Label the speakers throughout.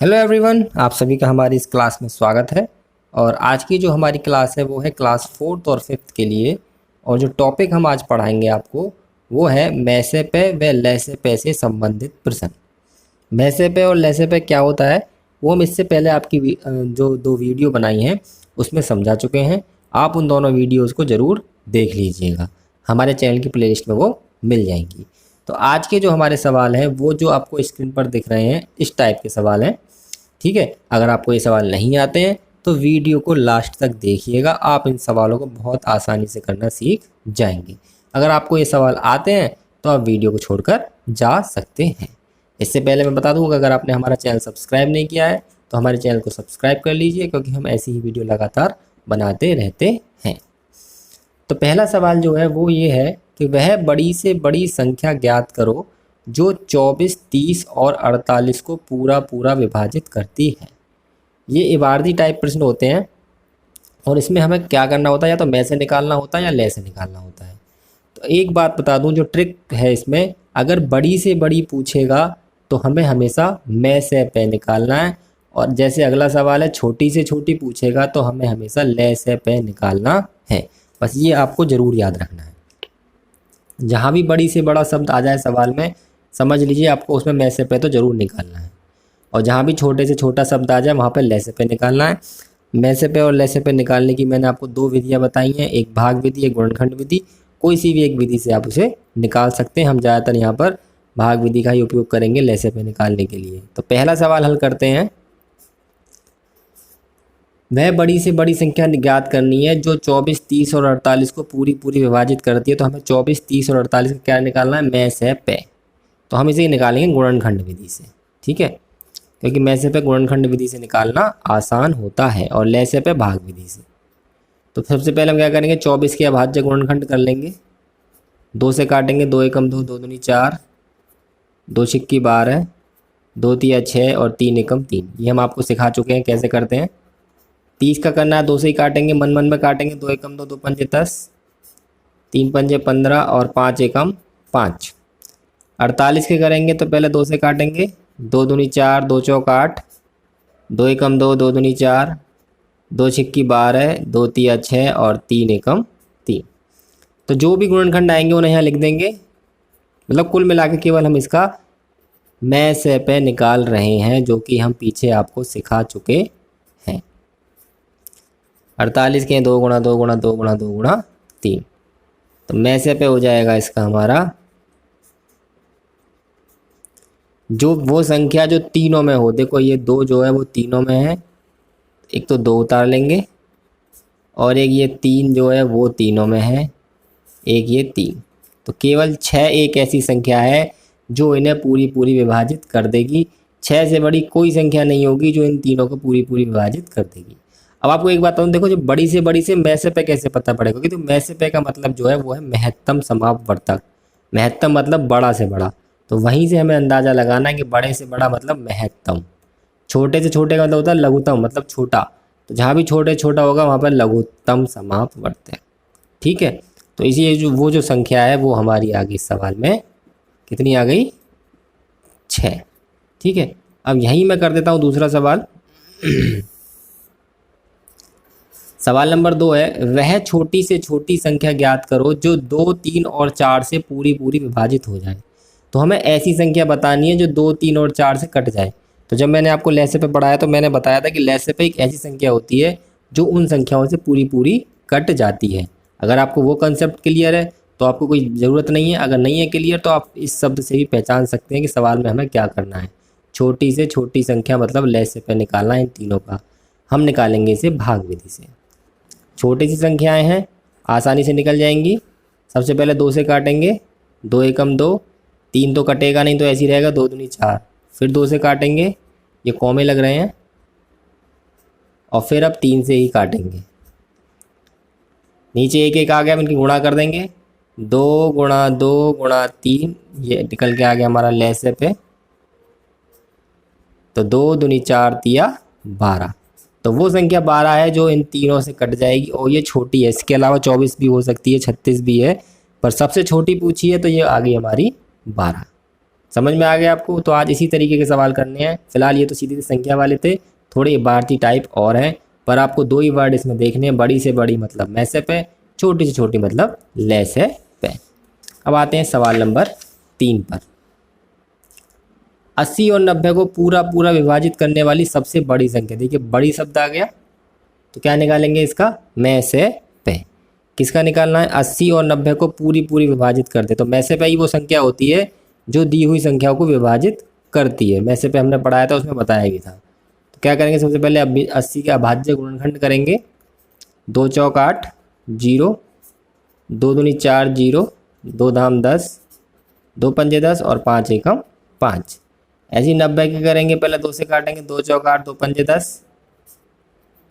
Speaker 1: Hello everyone, आप सभी का हमारी इस क्लास में स्वागत है। और आज की जो हमारी क्लास है वो है क्लास 4th और 5th के लिए। और जो टॉपिक हम आज पढ़ाएंगे आपको वो है मैसे पे व लैसे पे से संबंधित प्रश्न। मैसे पे और लैसे पे क्या होता है वो हम इससे पहले आपकी जो 2 वीडियो बनाई हैं उसमें समझा चुके हैं। आप उन दोनों वीडियोज़ को ज़रूर देख लीजिएगा, हमारे चैनल की प्लेलिस्ट में वो मिल जाएंगी। तो आज के जो हमारे सवाल हैं वो जो आपको स्क्रीन पर दिख रहे हैं इस टाइप के सवाल हैं। ठीक है, अगर आपको ये सवाल नहीं आते हैं तो वीडियो को लास्ट तक देखिएगा, आप इन सवालों को बहुत आसानी से करना सीख जाएंगे। अगर आपको ये सवाल आते हैं तो आप वीडियो को छोड़कर जा सकते हैं। इससे पहले मैं बता दूं कि अगर आपने हमारा चैनल सब्सक्राइब नहीं किया है तो हमारे चैनल को सब्सक्राइब कर लीजिए, क्योंकि हम ऐसी ही वीडियो लगातार बनाते रहते हैं। तो पहला सवाल जो है वो ये है कि वह बड़ी से बड़ी संख्या ज्ञात करो जो 24, 30 और 48 को पूरा पूरा विभाजित करती है। ये इबारती टाइप प्रश्न होते हैं और इसमें हमें क्या करना होता है, या तो मैं से निकालना होता है या ले से निकालना होता है। तो एक बात बता दूं, जो ट्रिक है इसमें, अगर बड़ी से बड़ी पूछेगा तो हमें हमेशा मैं से पे निकालना है, और जैसे अगला सवाल है छोटी से छोटी पूछेगा तो हमें हमेशा ले से पे निकालना है। बस ये आपको ज़रूर याद रखना है। जहाँ भी बड़ी से बड़ा शब्द आ जाए सवाल में, समझ लीजिए आपको उसमें मैं से पे तो ज़रूर निकालना है, और जहाँ भी छोटे से छोटा शब्द आ जाए वहाँ पर ले से पे निकालना है। मैं से पे और ले से पे निकालने की मैंने आपको 2 विधियाँ बताई हैं, एक भाग विधि, एक गुणनखंड विधि। कोई सी भी एक विधि से आप उसे निकाल सकते हैं। हम ज़्यादातर यहाँ पर भाग विधि का ही उपयोग करेंगे ले से पे निकालने के लिए। तो पहला सवाल हल करते हैं। वह बड़ी से बड़ी संख्या ज्ञात करनी है जो 24, 30 और 48 को पूरी पूरी विभाजित करती है। तो हमें 24, 30 और 48 का क्या निकालना है, मैं से पे। तो हम इसे निकालेंगे गुणनखंड विधि से। ठीक है, क्योंकि मैं से पे गुणनखंड विधि से निकालना आसान होता है और ले से पे भाग विधि से। तो सबसे पहले हम क्या करेंगे, 24 के अभाज्य गुणनखंड कर लेंगे। 2 से काटेंगे, 2 एकम 2, 2 दूनी 4, 2 छिक्की 12, 2 तिया 6 और 3 एकम 3। ये हम आपको सिखा चुके हैं कैसे करते हैं। 30 का करना है, 2 से ही काटेंगे, मन मन में काटेंगे। 2 एकम 2, 2 पंजे 10, 3 पंजे 15 और 5 एकम 5। 48 के करेंगे तो पहले 2 से काटेंगे, 2 दूनी 4, 2 चौक 8, 2 एकम 2, 2 दूनी 4, 2 छिक्की 12, 2 तिया 6 और 3 एकम 3। तो जो भी गुणनखंड आएंगे उन्हें यहाँ लिख देंगे। मतलब कुल मिला के केवल हम इसका मैं से पे निकाल रहे हैं, जो कि हम पीछे आपको सिखा चुके हैं। 48 के 2 गुणा 2 गुणा 2 गुणा 2 गुणा 3। तो मैं से पे हो जाएगा इसका हमारा जो वो संख्या जो तीनों में हो। देखो ये 2 जो है वो तीनों में है, एक तो 2 उतार लेंगे, और एक ये 3 जो है वो तीनों में है, एक ये 3। तो केवल 6 एक ऐसी संख्या है जो इन्हें पूरी पूरी विभाजित कर देगी। 6 से बड़ी कोई संख्या नहीं होगी जो इन तीनों को पूरी पूरी विभाजित कर देगी। अब आपको एक बात बताऊँ, देखो जो बड़ी से बड़ी से मैं से पे कैसे पता पड़ेगा, क्योंकि तो मैं से पे का मतलब जो है वो है महत्तम समापवर्तक। महत्तम मतलब बड़ा से बड़ा, तो वहीं से हमें अंदाज़ा लगाना है कि बड़े से बड़ा मतलब महत्तम। छोटे से छोटे का मतलब होता है लघुत्तम, मतलब छोटा। तो जहाँ भी छोटे छोटा होगा वहाँ पर लघुत्तम समापवर्तक। ठीक है, तो इसी जो वो जो संख्या है वो हमारी आ गई इस सवाल में। कितनी आ गई, 6। ठीक है, अब यहीं मैं कर देता हूँ दूसरा सवाल। सवाल नंबर 2 है, वह छोटी से छोटी संख्या ज्ञात करो जो 2, 3 और 4 से पूरी पूरी विभाजित हो जाए। तो हमें ऐसी संख्या बतानी है जो 2, 3 और 4 से कट जाए। तो जब मैंने आपको लैसे पे पढ़ाया तो मैंने बताया था कि लैसे पे एक ऐसी संख्या होती है जो उन संख्याओं से पूरी पूरी कट जाती है। अगर आपको वो कंसेप्ट क्लियर है तो आपको कोई ज़रूरत नहीं है, अगर नहीं है क्लियर तो आप इस शब्द से भी पहचान सकते हैं कि सवाल में हमें क्या करना है। छोटी से छोटी संख्या मतलब लैसे पे निकालना है इन तीनों का। हम निकालेंगे इसे भाग विधि से। छोटी सी संख्याएं हैं, आसानी से निकल जाएंगी। सबसे पहले 2 से काटेंगे, 2 एकम 2, 3 तो कटेगा नहीं तो ऐसी रहेगा, 2 दूनी 4। फिर 2 से काटेंगे, ये कौमे लग रहे हैं, और फिर अब 3 से ही काटेंगे। नीचे एक एक आ गया, इनकी गुणा कर देंगे, 2 गुणा 2 गुणा 3, ये निकल के आ गया हमारा लैसे पे। तो 2 दूनी 4 तिया 12। तो वो संख्या 12 है जो इन तीनों से कट जाएगी, और ये छोटी है। इसके अलावा 24 भी हो सकती है, 36 भी है, पर सबसे छोटी पूछी है तो ये आ गई हमारी 12। समझ में आ गया आपको? तो आज इसी तरीके के सवाल करने हैं। फिलहाल ये तो सीधी संख्या वाले थे, थोड़े इबारती टाइप और हैं, पर आपको 2 ही वर्ड इसमें देखने हैं। बड़ी से बड़ी मतलब में से पे, छोटी से छोटी मतलब ले से पे। अब आते हैं सवाल नंबर 3 पर। 80 और 90 को पूरा पूरा विभाजित करने वाली सबसे बड़ी संख्या। देखिए बड़ी शब्द आ गया, तो क्या निकालेंगे इसका? में से पे। किसका निकालना है? 80 और 90 को पूरी पूरी विभाजित करते। तो में से पे ही वो संख्या होती है जो दी हुई संख्याओं को विभाजित करती है। में से पे हमने पढ़ाया था, उसमें बताया भी था। तो क्या करेंगे? सबसे पहले 80 का अभाज्य गुणनखंड करेंगे। 2 चौक 8 0, 2 दूनी 4 0, 2 धाम 10, 2 पंजे 10 और 5 एकम 5। ऐसे ही 90 के करेंगे। पहले 2 से काटेंगे। 2 चौक 8, 2 पंजे 10,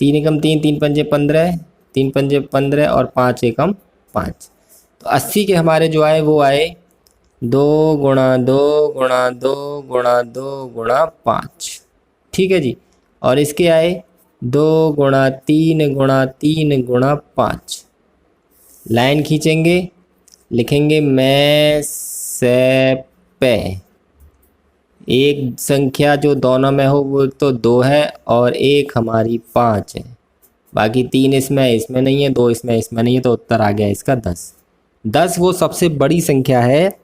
Speaker 1: 3 एकम 3, 3 पंजे 15, 3 पंजे 15 और 5 एकम 5। तो 80 के हमारे जो आए वो आए 2 गुणा 2 गुणा 2 गुणा 2 गुणा 5। ठीक है जी। और इसके आए 2 गुणा 3 गुणा 3 गुणा 5। लाइन खींचेंगे, लिखेंगे में से पे। एक संख्या जो दोनों में हो वो तो 2 है और एक हमारी 5 है। बाकी 3 इसमें नहीं है, 2 इसमें नहीं है, तो उत्तर आ गया इसका 10। 10 वो सबसे बड़ी संख्या है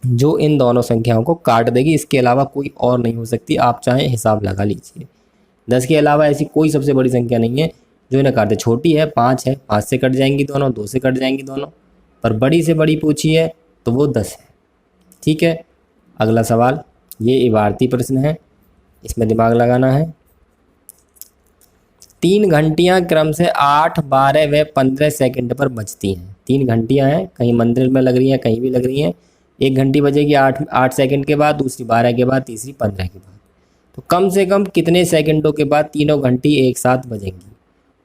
Speaker 1: जो इन दोनों संख्याओं को काट देगी। इसके अलावा कोई और नहीं हो सकती। आप चाहें हिसाब लगा लीजिए। 10 के अलावा ऐसी कोई सबसे बड़ी संख्या नहीं है जो इन्हें काट दे। छोटी है 5 है, 5 से कट जाएंगी दोनों, 2 से कट जाएंगी दोनों, पर बड़ी से बड़ी पूछी है तो वो 10 है। ठीक है। अगला सवाल, ये इबारती प्रश्न है, इसमें दिमाग लगाना है। 3 घंटियां क्रम से 8, 12 व 15 सेकंड पर बजती हैं। 3 घंटियां हैं, कहीं मंदिर में लग रही हैं, कहीं भी लग रही हैं। एक घंटी बजेगी 8 सेकंड के बाद, दूसरी 12 के बाद, तीसरी 15 के बाद। तो कम से कम कितने सेकंडों के बाद तीनों घंटी एक साथ बजेंगी?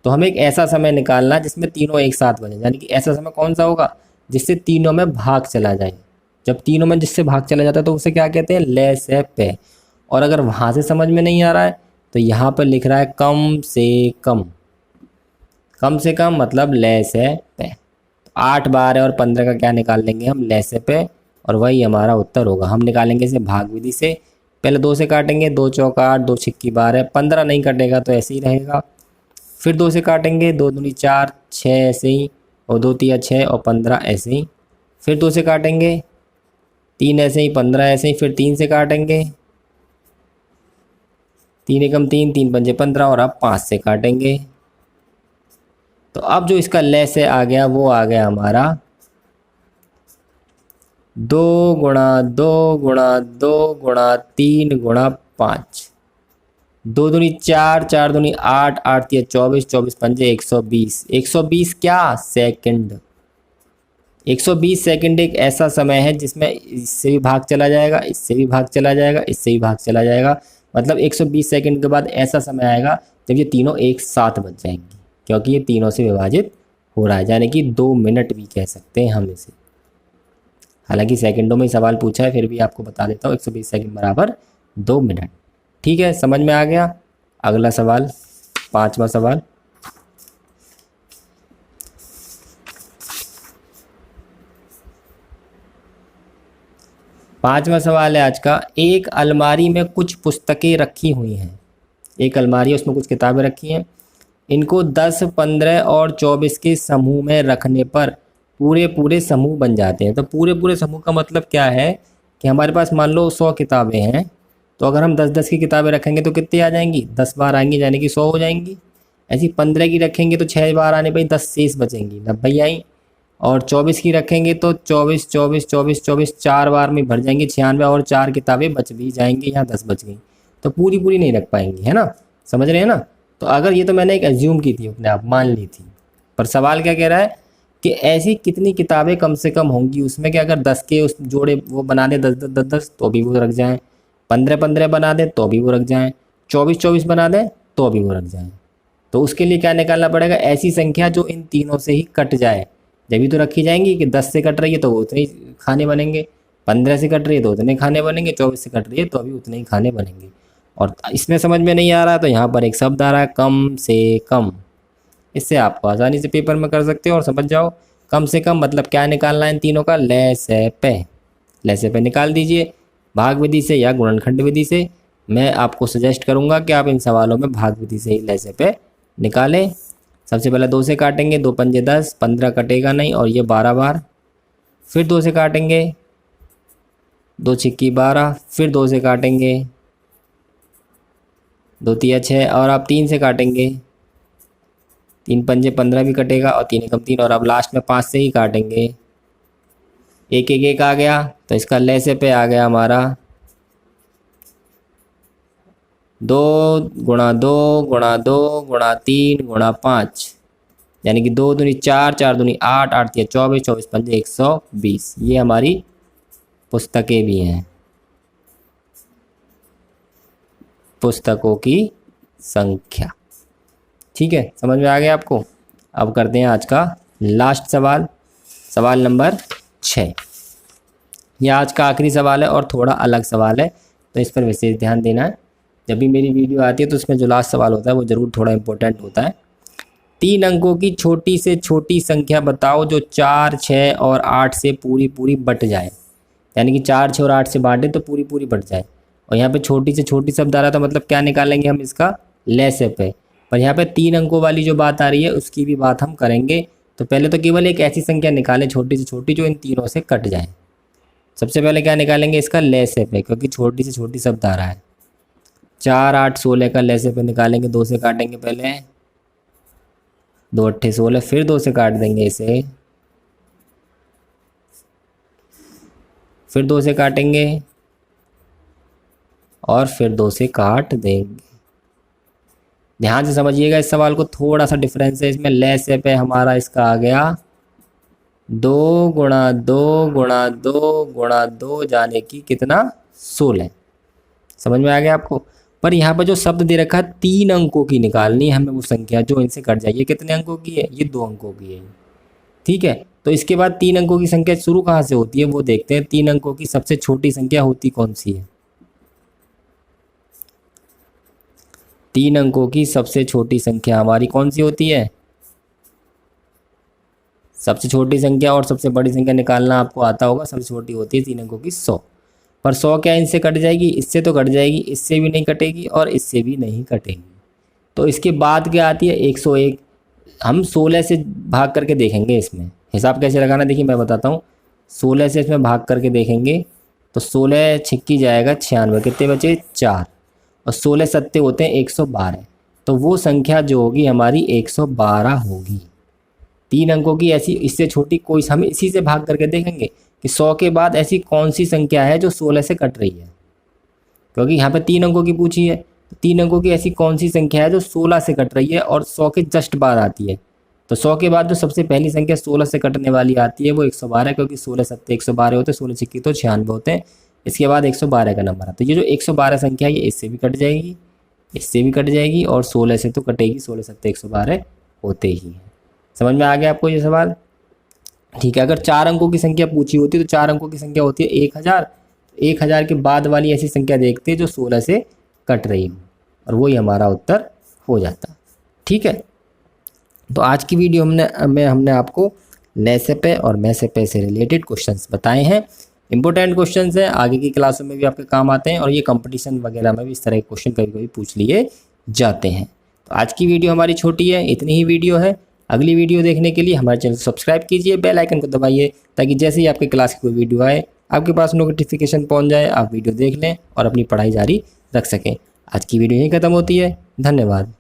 Speaker 1: तो हमें एक ऐसा समय निकालना है जिसमें तीनों एक साथ बजें। यानी कि ऐसा समय कौन सा होगा जिससे तीनों में भाग चला जाए। जब तीनों में जिससे भाग चला जाता है तो उसे क्या कहते हैं? ले से पे। और अगर वहाँ से समझ में नहीं आ रहा है तो यहाँ पर लिख रहा है कम से कम। कम से कम मतलब ले से पे। 8, 12 और 15 का क्या निकाल लेंगे हम? ले से पे, और वही हमारा उत्तर होगा। हम निकालेंगे इसे भाग विधि से। पहले 2 से काटेंगे। 2 चौक 8, 2 छिक्की 12, 15 नहीं कटेगा तो ऐसे ही रहेगा। फिर 2 से काटेंगे। 2 दूनी 4, 6 ऐसे ही, और 2 तिया 6 और 15 ऐसे ही। फिर 2 से काटेंगे। 3 ऐसे ही, 15 ऐसे ही। फिर 3 से काटेंगे। 3 एकम 3, 3 पंजे 15, और अब 5 से काटेंगे। तो अब जो इसका ले से आ गया वो आ गया हमारा 2 गुणा 2 गुणा 2 गुणा 3 गुणा 5। 2 दूनी 4, 4 दूनी 8, 8 तिया 24, 24 पंजे 120। 120 क्या? सेकंड। 120 सेकंड एक ऐसा समय है जिसमें इससे भी भाग चला जाएगा, इससे भी भाग चला जाएगा, इससे भी भाग चला जाएगा। मतलब 120 सेकंड के बाद ऐसा समय आएगा जब ये तीनों एक साथ बच जाएंगी, क्योंकि ये तीनों से विभाजित हो रहा है। यानी कि 2 मिनट भी कह सकते हैं हम इसे। हालांकि सेकंडों में सवाल पूछा है, फिर भी आपको बता देता हूँ 120 सेकंड बराबर 2 मिनट। ठीक है, समझ में आ गया? अगला सवाल, 5वां सवाल। पांचवा सवाल है आज का। एक अलमारी में कुछ पुस्तकें रखी हुई हैं। एक अलमारी है, उसमें कुछ किताबें रखी हैं। इनको 10, 15 और 24 के समूह में रखने पर पूरे पूरे समूह बन जाते हैं। तो पूरे पूरे समूह का मतलब क्या है कि हमारे पास मान लो 100 किताबें हैं, तो अगर हम 10-10 की किताबें रखेंगे तो कितनी आ जाएंगी? 10 बार आएंगी, यानी कि 100 हो जाएंगी। ऐसी 15 की रखेंगे तो 6 बार आने पर 10 शेष बचेंगी, 90 आई। और 24 की रखेंगे तो 24 24 24 24 4 बार में भर जाएंगे, 96, और 4 किताबें बच भी जाएंगी। यहाँ 10 बच गई, तो पूरी पूरी नहीं रख पाएंगी, है ना? समझ रहे हैं ना? तो अगर ये तो मैंने एक एज्यूम की थी, अपने आप मान ली थी, पर सवाल क्या कह रहा है कि ऐसी कितनी किताबें कम से कम होंगी उसमें कि अगर 10 के उस जोड़े वो बना दे, 10 तो भी वो रख जाएँ, 15 बना दे तो भी वो रख जाएँ, 24 बना दें तो भी वो रख जाएँ। तो उसके लिए क्या निकालना पड़ेगा? ऐसी संख्या जो इन तीनों से ही कट जाए, जब भी तो रखी जाएंगी कि 10 से कट रही है तो वो उतने ही खाने बनेंगे, 15 से कट रही है तो उतने खाने बनेंगे, 24 से कट रही है तो अभी उतने ही खाने बनेंगे। और इसमें समझ में नहीं आ रहा तो यहाँ पर एक शब्द आ रहा है कम से कम। इससे आप आसानी से पेपर में कर सकते हो और समझ जाओ। कम से कम मतलब क्या निकालना है इन तीनों का? ले से पे। ले से पे निकाल दीजिए। भाग विधि से या गुणनखंड विधि से। मैं आपको सजेस्ट करूंगा कि आप इन सवालों में भाग विधि से ही लहजे पे निकालें। सबसे पहले 2 से काटेंगे, 2 पंजे 10, 15 कटेगा नहीं और ये 12 बार। फिर 2 से काटेंगे, 2 छिक्की 12, फिर 2 से काटेंगे, 2 तिया 6 और आप 3 से काटेंगे, 3 पंजे 15 भी कटेगा और 3 एकम 3 और अब लास्ट में 5 से ही काटेंगे। 1 1 1 आ गया तो इसका लहजे पे आ गया हमारा 2 गुणा 2 गुणा 2 गुणा 3 गुणा 5, यानी कि 2 दूनी 4, 4 दूनी 8, 8 तिया 24, 24 पंजे 120। ये हमारी पुस्तकें भी हैं, पुस्तकों की संख्या। ठीक है, समझ में आ गया आपको। अब करते हैं आज का लास्ट सवाल, सवाल नंबर 6। यह आज का आखिरी सवाल है और थोड़ा अलग सवाल है, तो इस पर विशेष ध्यान देना है। जब भी मेरी वीडियो आती है तो उसमें जो लास्ट सवाल होता है वो ज़रूर थोड़ा इम्पोर्टेंट होता है। 3 अंकों की छोटी से छोटी संख्या बताओ जो 4, 6 और 8 से पूरी पूरी बट जाए। यानी कि 4, 6 और 8 से बांटे तो पूरी पूरी बट जाए। और यहाँ पे छोटी से छोटी शब्द आ रहा था, मतलब क्या निकालेंगे हम इसका लहजे पे। पर यहाँ पे 3 अंकों वाली जो बात आ रही है उसकी भी बात हम करेंगे। तो पहले तो केवल एक ऐसी संख्या निकालें छोटी से छोटी जो इन तीनों से कट जाए। सबसे पहले क्या निकालेंगे, इसका लहजे पे, क्योंकि छोटी से छोटी शब्द आ रहा है। 4, 8, 16 का लहजे पे निकालेंगे। 2 से काटेंगे पहले, 2 अट्ठे 16, फिर 2 से काट देंगे इसे, फिर 2 से काटेंगे और फिर 2 से काट देंगे। ध्यान से समझिएगा इस सवाल को, थोड़ा सा डिफरेंस है इसमें। लहजे पे हमारा इसका आ गया 2 गुणा 2 गुणा 2 गुणा 2 जाने की कितना 16। समझ में आ गया आपको। पर यहाँ पर जो शब्द दे रखा है 3 अंकों की निकालनी है हमें वो संख्या जो इनसे कट जाए। ये कितने अंकों की है, ये 2 अंकों की है। ठीक है, तो इसके बाद 3 अंकों की संख्या शुरू कहाँ से होती है वो देखते हैं। 3 अंकों की सबसे छोटी संख्या होती कौन सी है। 3 अंकों की सबसे छोटी संख्या हमारी कौन सी होती है। सबसे छोटी संख्या और सबसे बड़ी संख्या निकालना आपको आता होगा। सबसे छोटी होती है 3 अंकों की 100। पर 100 क्या इनसे कट जाएगी, इससे तो कट जाएगी, इससे भी नहीं कटेगी और इससे भी नहीं कटेगी। तो इसके बाद क्या आती है 101। हम 16 से भाग करके देखेंगे। इसमें हिसाब कैसे लगाना देखिए मैं बताता हूँ। 16 से इसमें भाग करके देखेंगे तो 16 छिक्की जाएगा 96, कितने बचे 4 और 16 सत्ते होते हैं 112। तो वो संख्या जो होगी हमारी 112 होगी। 3 अंकों की ऐसी इससे छोटी कोई, हम इसी से भाग करके देखेंगे कि 100 के बाद ऐसी कौन सी संख्या है जो 16 से कट रही है, क्योंकि यहाँ पे 3 अंकों की पूछी है। 3 अंकों की ऐसी कौन सी संख्या है जो 16 से कट रही है और 100 के जस्ट बाद आती है। तो 100 के बाद जो सबसे पहली संख्या 16 से कटने वाली आती है वो 112, क्योंकि 16 सत्ते 112 होते हैं, 16 छिक्की तो 96 होते हैं। इसके बाद 112 का नंबर आता है। तो ये जो 112 संख्या है ये इससे भी कट जाएगी, इससे भी कट जाएगी और 16 से तो कटेगी। 16 सत्ते 112 होते ही है। समझ में आ गया आपको ये सवाल। ठीक है, अगर 4 अंकों की संख्या पूछी होती है तो 4 अंकों की संख्या होती है 1000। 1000 के बाद वाली ऐसी संख्या देखते हैं जो 16 से कट रही हो और वही हमारा उत्तर हो जाता। ठीक है, तो आज की वीडियो हमने आपको लहजे पे और मैसे पे से रिलेटेड क्वेश्चंस बताए हैं। इंपॉर्टेंट क्वेश्चंस हैं, आगे की क्लासों में भी आपके काम आते हैं और ये कंपटीशन वगैरह में भी इस तरह के क्वेश्चन कभी कभी पूछ लिए जाते हैं। तो आज की वीडियो हमारी छोटी है, इतनी ही वीडियो है। अगली वीडियो देखने के लिए हमारे चैनल को सब्सक्राइब कीजिए, बेल आइकन को दबाइए ताकि जैसे ही आपके क्लास की कोई वीडियो आए आपके पास नोटिफिकेशन पहुंच जाए, आप वीडियो देख लें और अपनी पढ़ाई जारी रख सकें। आज की वीडियो यहीं खत्म होती है। धन्यवाद।